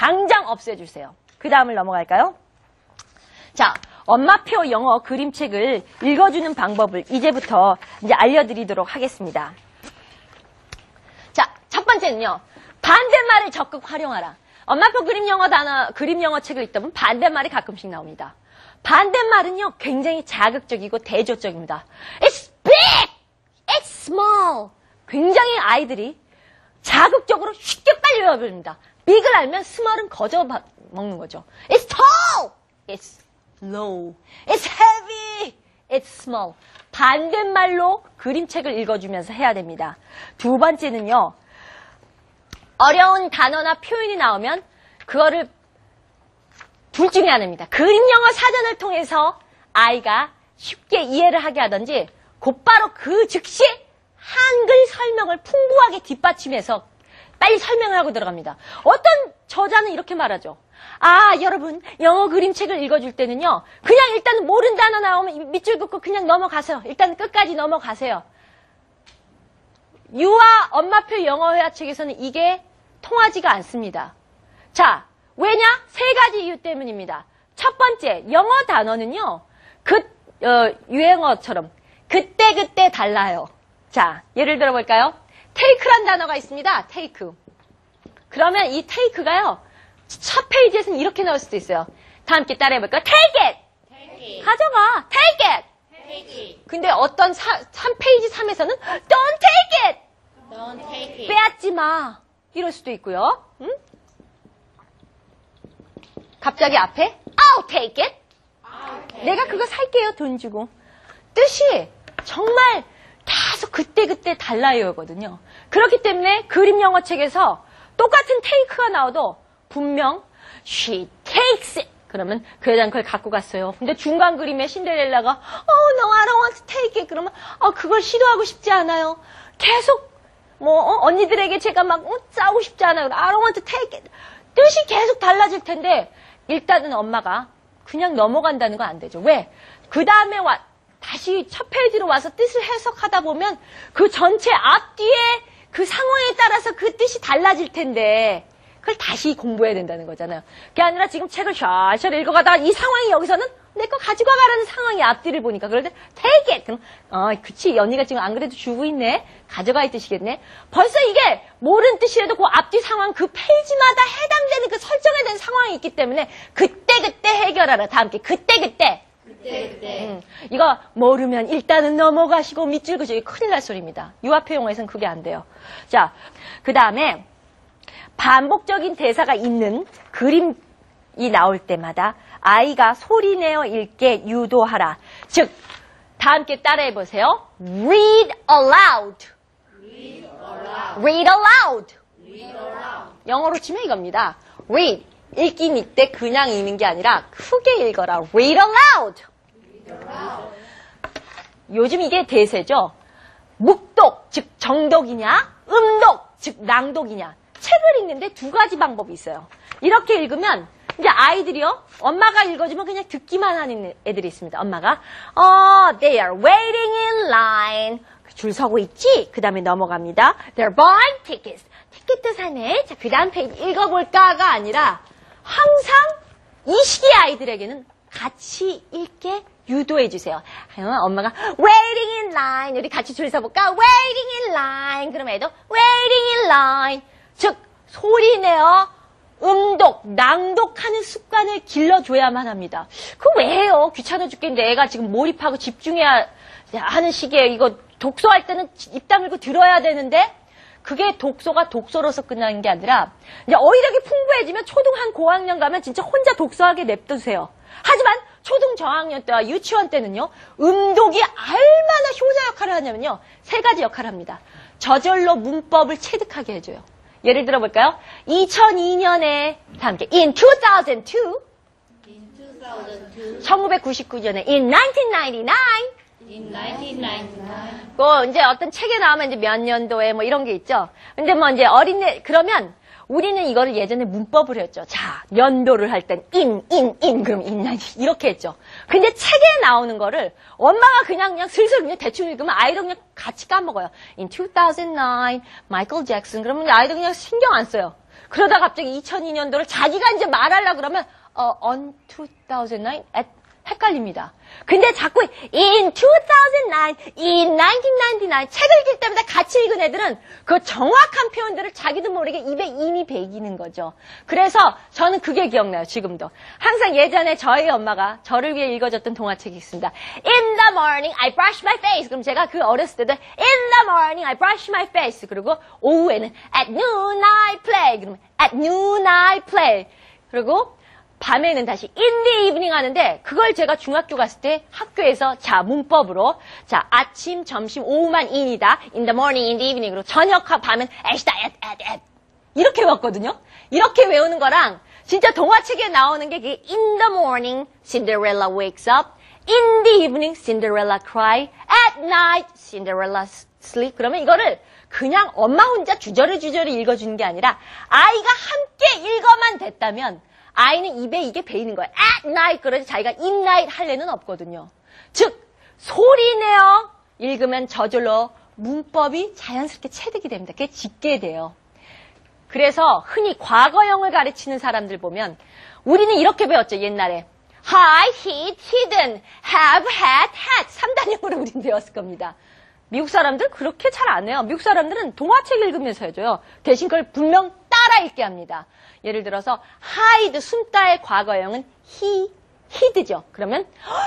당장 없애주세요. 그 다음을 넘어갈까요? 자, 엄마표 영어 그림책을 읽어주는 방법을 이제부터 이제 알려드리도록 하겠습니다. 자, 첫 번째는요. 반대말을 적극 활용하라. 엄마표 그림 영어 책을 읽다 보면 반대말이 가끔씩 나옵니다. 반대말은요, 굉장히 자극적이고 대조적입니다. It's big! It's small! 굉장히 아이들이 자극적으로 쉽게 빨리 외워버립니다. big을 알면 small은 거저 먹는 거죠. It's tall! It's low. It's heavy. It's small. 반대말로 그림책을 읽어주면서 해야 됩니다. 두 번째는요. 어려운 단어나 표현이 나오면 그거를 둘 중에 하나입니다. 그림 영어 사전을 통해서 아이가 쉽게 이해를 하게 하든지 곧바로 그 즉시 한글 설명을 풍부하게 뒷받침해서 빨리 설명을 하고 들어갑니다. 어떤 저자는 이렇게 말하죠. 아, 여러분, 영어 그림책을 읽어줄 때는요, 그냥 일단 모르는 단어 나오면 밑줄 긋고 그냥 넘어가세요. 일단 끝까지 넘어가세요. 유아 엄마표 영어 회화책에서는 이게 통하지가 않습니다. 자, 왜냐? 세 가지 이유 때문입니다. 첫 번째, 영어 단어는요, 유행어처럼 그때그때 달라요. 자, 예를 들어볼까요? take란 단어가 있습니다. take. 그러면 이 take가요, 첫 페이지에서는 이렇게 나올 수도 있어요. 다 함께 따라해볼까요? take it! Take it. 가져가! take it! Take it. 근데 어떤 3페이지 3에서는 don't take it! Don't take it. 빼앗지 마! 이럴 수도 있고요. 응? 갑자기 앞에 I'll take it! I'll take 내가 그거 살게요, 돈 주고. 뜻이 정말 계속 그때그때 달라요거든요. 그렇기 때문에 그림 영어 책에서 똑같은 take가 나와도 분명 she takes it. 그러면 그 여자는 그걸 갖고 갔어요. 근데 중간 그림에 신데렐라가 no, I don't want to take it. 그러면 그걸 시도하고 싶지 않아요. 계속 언니들에게 제가 막 싸우고 싶지 않아요. I don't want to take it. 뜻이 계속 달라질 텐데 일단은 엄마가 그냥 넘어간다는 건 안 되죠. 왜? 그 다음에 다시 첫 페이지로 와서 뜻을 해석하다 보면 그 전체 앞뒤에 그 상황에 따라서 그 뜻이 달라질 텐데 그걸 다시 공부해야 된다는 거잖아요. 그게 아니라 지금 책을 샤샤 읽어가다가 이 상황이 여기서는 내 거 가지고 가라는 상황이 앞뒤를 보니까 그럴 때 take it. 그럼 그치 언니가 지금 안 그래도 주고 있네. 가져가의 뜻이겠네. 벌써 이게 모르는 뜻이라도 그 앞뒤 상황 그 페이지마다 해당되는 그 설정에 대한 상황이 있기 때문에 그때그때 해결하라. 다 함께 그때그때. 이거 모르면 일단은 넘어가시고 밑줄 그죠. 이게 큰일 날 소리입니다. 유아표 용어에서는 그게 안 돼요. 자, 그 다음에 반복적인 대사가 있는 그림이 나올 때마다 아이가 소리내어 읽게 유도하라. 즉, 다 함께 따라해 보세요. Read aloud. Read aloud. Read aloud. Read aloud. 영어로 치면 이겁니다. Read. 읽긴 이때 그냥 읽는 게 아니라 크게 읽어라. Read aloud. 요즘 이게 대세죠. 묵독, 즉 정독이냐, 음독, 즉 낭독이냐. 책을 읽는데 두 가지 방법이 있어요. 이렇게 읽으면 이제 아이들이요, 엄마가 읽어주면 그냥 듣기만 하는 애들이 있습니다. 엄마가 they are waiting in line. 줄 서고 있지? 그 다음에 넘어갑니다. They're buying tickets. 티켓도 사네. 자, 그 다음 페이지 읽어볼까가 아니라 항상 이 시기의 아이들에게는 같이 읽게 유도해 주세요. 엄마가 waiting in line. 우리 같이 줄 서볼까? waiting in line. 그럼 애도 waiting in line. 즉 소리내어 음독, 낭독하는 습관을 길러줘야만 합니다. 그거 왜 해요? 귀찮아 죽겠는데 애가 지금 몰입하고 집중해야 하는 시기에 이거 독서할 때는 입 다물고 들어야 되는데 그게 독서가 독서로서 끝나는 게 아니라 이제 어휘력이 풍부해지면 초등 한 고학년 가면 진짜 혼자 독서하게 냅두세요. 하지만 초등 저학년 때와 유치원 때는요. 음독이 얼마나 효자 역할을 하냐면요. 세 가지 역할을 합니다. 저절로 문법을 체득하게 해줘요. 예를 들어볼까요? 2002년에 다 함께 in 2002 1999년에 in 1999 In 1999. 이제 어떤 책에 나오면 이제 몇 년도에 뭐 이런 게 있죠. 근데 뭐 이제 그러면 우리는 이거를 예전에 문법을 했죠. 자, 면도를 할 땐 그럼 이렇게 했죠. 근데 책에 나오는 거를 엄마가 그냥 슬슬 그냥 대충 읽으면 아이도 그냥 같이 까먹어요. In 2009, 마이클 잭슨. 그러면 아이도 그냥 신경 안 써요. 그러다 갑자기 2002년도를 자기가 이제 말하려고 그러면, on 2009, 헷갈립니다. 근데 자꾸 in 2009, in 1999 책을 읽을 때마다 같이 읽은 애들은 그 정확한 표현들을 자기도 모르게 입에 이미 배기는 거죠. 그래서 저는 그게 기억나요, 지금도. 항상 예전에 저희 엄마가 저를 위해 읽어줬던 동화책이 있습니다. In the morning, I brush my face. 그럼 제가 그 어렸을 때도 in the morning, I brush my face. 그리고 오후에는 at noon, I play. 그러면 at noon, I play. 그리고 밤에는 다시 in the evening 하는데 그걸 제가 중학교 갔을 때 학교에서 자 문법으로 자 아침, 점심, 오후만 in이다. in the morning, in the evening으로 저녁과 밤은 at이다. at 이렇게 외웠거든요. 이렇게 외우는 거랑 진짜 동화책에 나오는 게 그게 in the morning, Cinderella wakes up. in the evening, Cinderella cry. at night, Cinderella sleep. 그러면 이거를 그냥 엄마 혼자 주저리 읽어주는 게 아니라 아이가 함께 읽어만 됐다면 아이는 입에 이게 배이는 거예요. at night 그러지 자기가 in night 할 애는 없거든요. 즉 소리내어 읽으면 저절로 문법이 자연스럽게 체득이 됩니다. 그게 짙게 돼요. 그래서 흔히 과거형을 가르치는 사람들 보면 우리는 이렇게 배웠죠. 옛날에 hide, hid, hidden, have, had, had 3단형으로 우린 배웠을 겁니다. 미국 사람들 그렇게 잘 안 해요. 미국 사람들은 동화책 읽으면서 해줘요. 대신 그걸 분명 따라 읽게 합니다. 예를 들어서 hide 숨자의 과거형은 hid죠. 그러면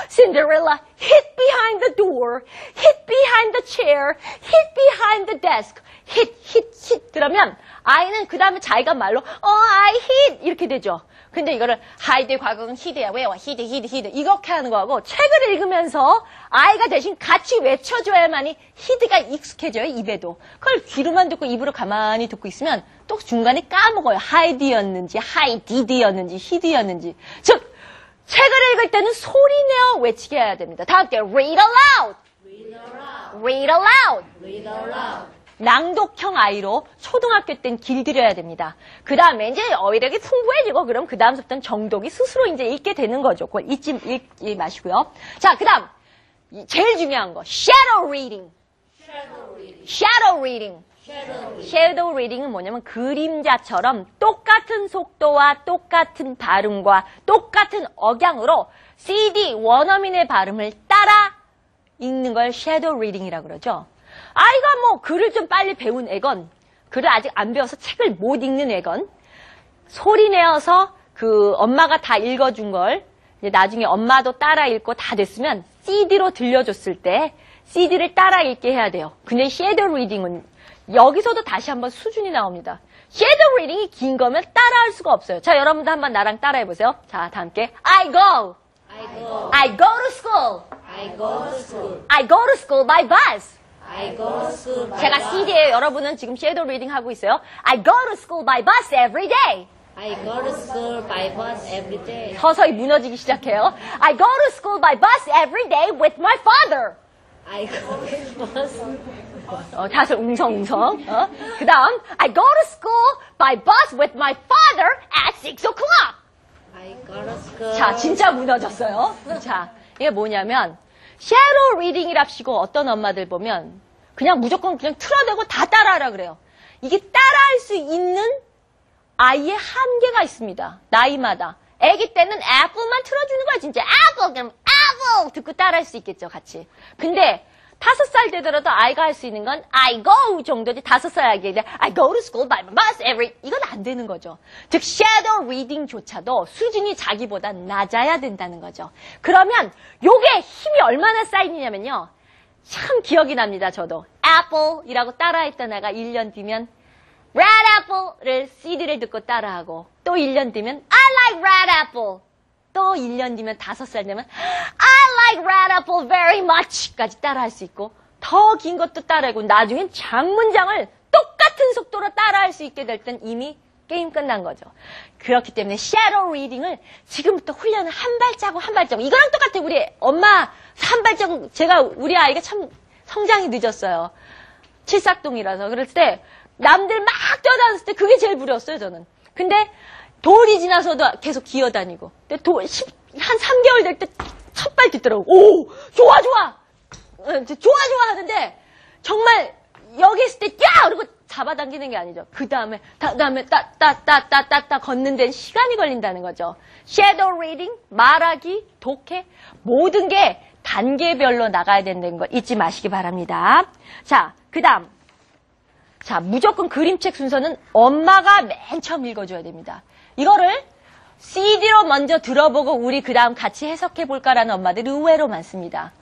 Cinderella hid behind the door, hid behind the chair, hid behind the desk, hid. 그러면 아이는 그 다음에 자기가 말로 I hid 이렇게 되죠. 근데 이거를 hide의 과거는 hid야. 왜 와? hid. 이렇게 하는 거하고 책을 읽으면서 아이가 대신 같이 외쳐줘야만이 hid가 익숙해져요. 입에도. 그걸 귀로만 듣고 입으로 가만히 듣고 있으면 또 중간에 까먹어요. hide였는지 hid였는지 hid였는지. 즉 책을 읽을 때는 소리내어 외치게 해야 됩니다. 다 함께 read aloud. read aloud. 낭독형 아이로 초등학교 땐 길들여야 됩니다. 그 다음에 이제 어휘력이 풍부해지고 그럼 그 다음부터는 정독이 스스로 이제 읽게 되는 거죠. 그걸 잊지 마시고요. 자, 그 다음 제일 중요한 거 shadow reading. shadow reading은 뭐냐면 그림자처럼 똑같은 속도와 똑같은 발음과 똑같은 억양으로 CD 원어민의 발음을 따라 읽는 걸 shadow reading이라고 그러죠. 아이가 뭐 글을 좀 빨리 배운 애건 글을 아직 안 배워서 책을 못 읽는 애건 소리 내어서 그 엄마가 다 읽어준 걸 이제 나중에 엄마도 따라 읽고 다 됐으면 CD로 들려줬을 때 CD를 따라 읽게 해야 돼요. 근데 shadow reading은 여기서도 다시 한번 수준이 나옵니다. shadow reading이 긴 거면 따라할 수가 없어요. 자, 여러분도 한번 나랑 따라해 보세요. 자, 다 함께 I go to school. I go to school by bus. 제가 CD예요. 여러분은 지금 shadow reading 하고 있어요. I go to school by bus every day. 서서히 무너지기 시작해요. I go to school by bus every day with my father. 다시 웅성웅성. 그 다음 I go to school by bus with my father at 6 o'clock. 자, 진짜 무너졌어요. 자, 이게 뭐냐면 shadow reading이랍시고 어떤 엄마들 보면 그냥 무조건 그냥 틀어대고 다 따라하라 그래요. 이게 따라할 수 있는 아이의 한계가 있습니다. 나이마다. 아기 때는 apple만 틀어주는 거야 진짜. apple 그럼 apple 듣고 따라할 수 있겠죠 같이. 근데 5살 되더라도 아이가 할 수 있는 건 I go 정도지. 5살 아기인데 I go to school by bus every 이건 안 되는 거죠. 즉 shadow reading조차도 수준이 자기보다 낮아야 된다는 거죠. 그러면 요게 힘이 얼마나 쌓이냐면요. 참 기억이 납니다. 저도 apple이라고 따라했던 애가 1년 뒤면 red apple를 CD를 듣고 따라하고 또 1년 뒤면 I like red apple. 또 1년 뒤면 5살 되면 I like red apple very much까지 따라할 수 있고 더 긴 것도 따라하고 나중엔 장문장을 똑같은 속도로 따라할 수 있게 될 땐 이미 게임 끝난 거죠. 그렇기 때문에 shadow reading을 지금부터 훈련을 한 발자국 한 발자국 이거랑 똑같아요. 우리 엄마 한 발자국 제가 우리 아이가 참 성장이 늦었어요. 칠삭동이라서 그럴 때 남들 막 뛰어다녔을 때 그게 제일 부러웠어요, 저는. 근데 돌이 지나서도 계속 기어다니고. 근데 한 3개월 될 때 첫발 뛰더라고. 오! 좋아, 좋아! 좋아, 좋아 하는데 정말 여기 있을 때 야! 그러고 잡아당기는 게 아니죠. 그 다음에 따 걷는 데는 시간이 걸린다는 거죠. 섀도우 리딩, 말하기, 독해 모든 게 단계별로 나가야 된다는 거 잊지 마시기 바랍니다. 자, 그 다음. 자, 무조건 그림책 순서는 엄마가 맨 처음 읽어줘야 됩니다. 이거를 CD로 먼저 들어보고 우리 그 다음 같이 해석해볼까라는 엄마들이 의외로 많습니다.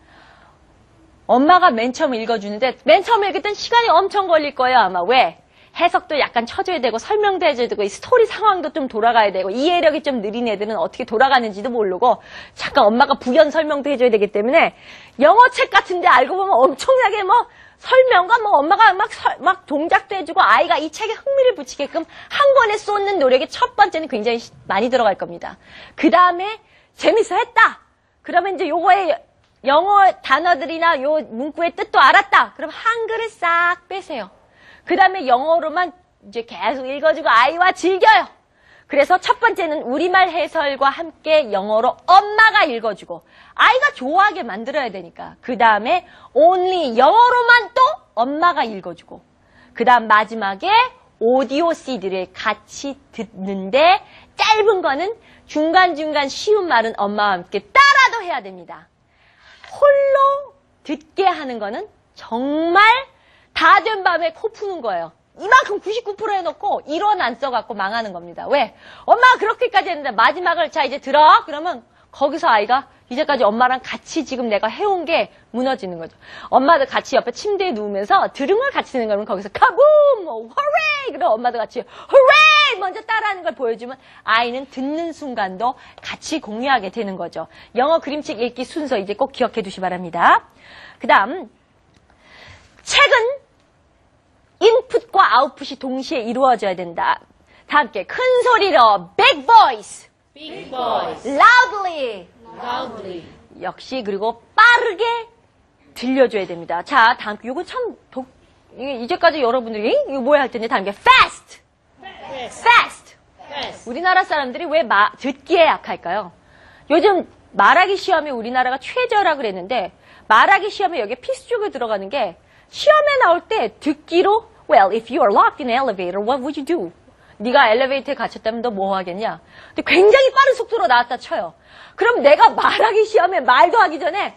엄마가 맨 처음 읽어주는데 맨 처음 읽을 땐 시간이 엄청 걸릴 거예요, 아마. 왜? 해석도 약간 쳐줘야 되고 설명도 해줘야 되고 이 스토리 상황도 좀 돌아가야 되고 이해력이 좀 느린 애들은 어떻게 돌아가는지도 모르고 잠깐 엄마가 부연 설명도 해줘야 되기 때문에 영어책 같은데 알고 보면 엄청나게 뭐 설명과 뭐 엄마가 막 동작도 해주고 아이가 이 책에 흥미를 붙이게끔 한 권에 쏟는 노력이 첫 번째는 굉장히 많이 들어갈 겁니다. 그 다음에 재밌어 했다. 그러면 이제 요거의 영어 단어들이나 요 문구의 뜻도 알았다. 그럼 한글을 싹 빼세요. 그 다음에 영어로만 이제 계속 읽어주고 아이와 즐겨요. 그래서 첫 번째는 우리말 해설과 함께 영어로 엄마가 읽어주고 아이가 좋아하게 만들어야 되니까. 그 다음에 only 영어로만 또 엄마가 읽어주고 그 다음 마지막에 오디오 CD를 같이 듣는데 짧은 거는 중간중간 쉬운 말은 엄마와 함께 따라도 해야 됩니다. 홀로 듣게 하는 거는 정말 다 된 밤에 코 푸는 거예요. 이만큼 99% 해놓고 1원 안 써갖고 망하는 겁니다. 왜? 엄마가 그렇게까지 했는데 마지막을 자 이제 들어? 그러면 거기서 아이가 이제까지 엄마랑 같이 지금 내가 해온 게 무너지는 거죠. 엄마도 같이 옆에 침대에 누우면서 들은 걸 같이 듣는 거면 거기서 카붐! 호레이! 그럼 엄마도 같이 호레이! 먼저 따라하는 걸 보여주면 아이는 듣는 순간도 같이 공유하게 되는 거죠. 영어 그림책 읽기 순서 이제 꼭 기억해 두시기 바랍니다. 그 다음 책은 인풋과 아웃풋이 동시에 이루어져야 된다. 다 함께 큰 소리로 big voice, Big voice. loudly, Loudly. 역시 그리고 빠르게 들려줘야 됩니다. 자, 다음 이거 참 이제까지 여러분들이 이거 뭐야 할 텐데 다음 게 fast, fast. Fast. 우리나라 사람들이 왜 듣기에 약할까요? 요즘 말하기 시험에 우리나라가 최저라 그랬는데 말하기 시험에 여기에 필수적으로 들어가는 게 시험에 나올 때 듣기로 well, if you are locked in an elevator, what would you do? 네가 엘리베이터에 갇혔다면 너 뭐 하겠냐? 근데 굉장히 빠른 속도로 나왔다 쳐요. 그럼 내가 말하기 시험에 말도 하기 전에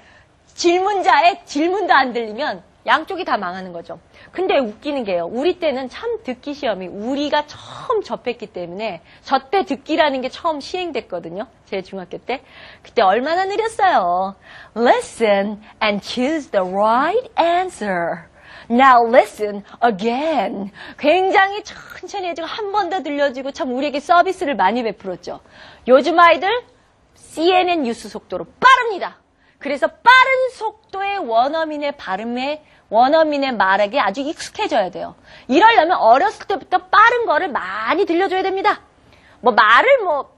질문자의 질문도 안 들리면 양쪽이 다 망하는 거죠. 근데 웃기는 게요. 우리 때는 참 듣기 시험이 우리가 처음 접했기 때문에 저 때 듣기라는 게 처음 시행됐거든요. 제 중학교 때. 그때 얼마나 느렸어요. Listen and choose the right answer. Now listen again. 굉장히 천천히 해주고 한 번 더 들려주고 참 우리에게 서비스를 많이 베풀었죠. 요즘 아이들 CNN 뉴스 속도로 빠릅니다. 그래서 빠른 속도의 원어민의 발음에 원어민의 말에게 아주 익숙해져야 돼요. 이러려면 어렸을 때부터 빠른 거를 많이 들려줘야 됩니다. 뭐 말을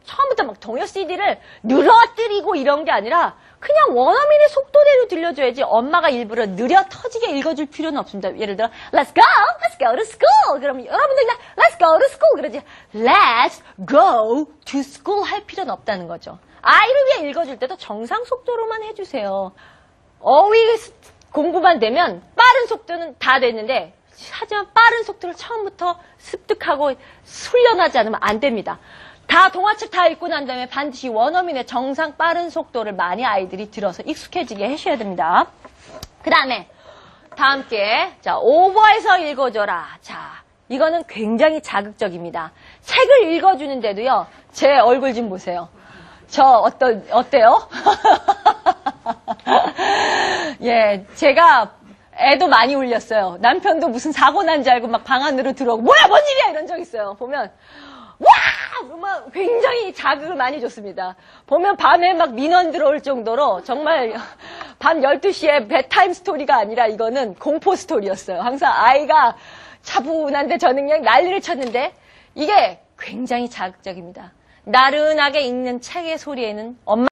처음부터 막 동요 CD를 늘어뜨리고 이런 게 아니라 그냥 원어민의 속도대로 들려줘야지 엄마가 일부러 느려 터지게 읽어줄 필요는 없습니다. 예를 들어 Let's go to school. 그럼 여러분들 그냥 Let's go to school 그러지 Let's go to school 할 필요는 없다는 거죠. 아이를 위해 읽어줄 때도 정상 속도로만 해주세요. 어휘 공부만 되면 빠른 속도는 다 됐는데 하지만 빠른 속도를 처음부터 습득하고 훈련하지 않으면 안 됩니다. 다 동화책 다 읽고 난 다음에 반드시 원어민의 정상 빠른 속도를 많이 아이들이 들어서 익숙해지게 하셔야 됩니다. 그 다음에 다 함께 자 오버해서 읽어줘라. 자 이거는 굉장히 자극적입니다. 책을 읽어주는데도요. 제 얼굴 좀 보세요. 저 어때요? 예, 제가 애도 많이 울렸어요. 남편도 무슨 사고 난 줄 알고 막 방 안으로 들어오고 뭐야 뭔 일이야 이런 적 있어요. 보면 와! 막 굉장히 자극을 많이 줬습니다. 보면 밤에 막 민원 들어올 정도로 정말 밤 12시에 bedtime 스토리가 아니라 이거는 공포 스토리였어요. 항상 아이가 차분한데 저는 그냥 난리를 쳤는데 이게 굉장히 자극적입니다. 나른하게 읽는 책의 소리에는 엄마